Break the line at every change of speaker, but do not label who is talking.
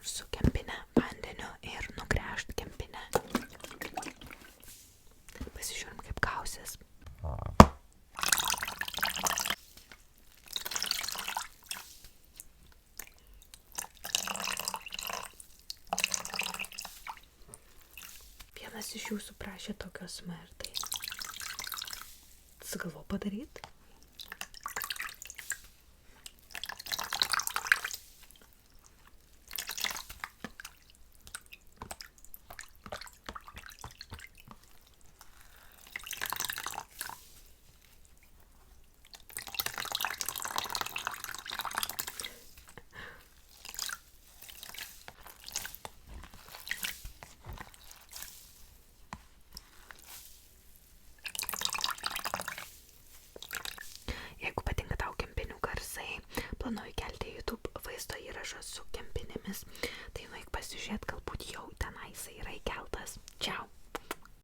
su kempine vandeniu ir nugręžt kempinę. Pasižiūrim, kaip gausis. Vienas iš jūsų prašė tokios smertai. Sugalvojau padaryti. Jeigu patinka tau kempinių garsai, planuoju kelti YouTube vaizdo įrašą su kempinėmis, tai nueik pasižiūrėt, galbūt jau tenai jisai yra įkeltas. Čiau!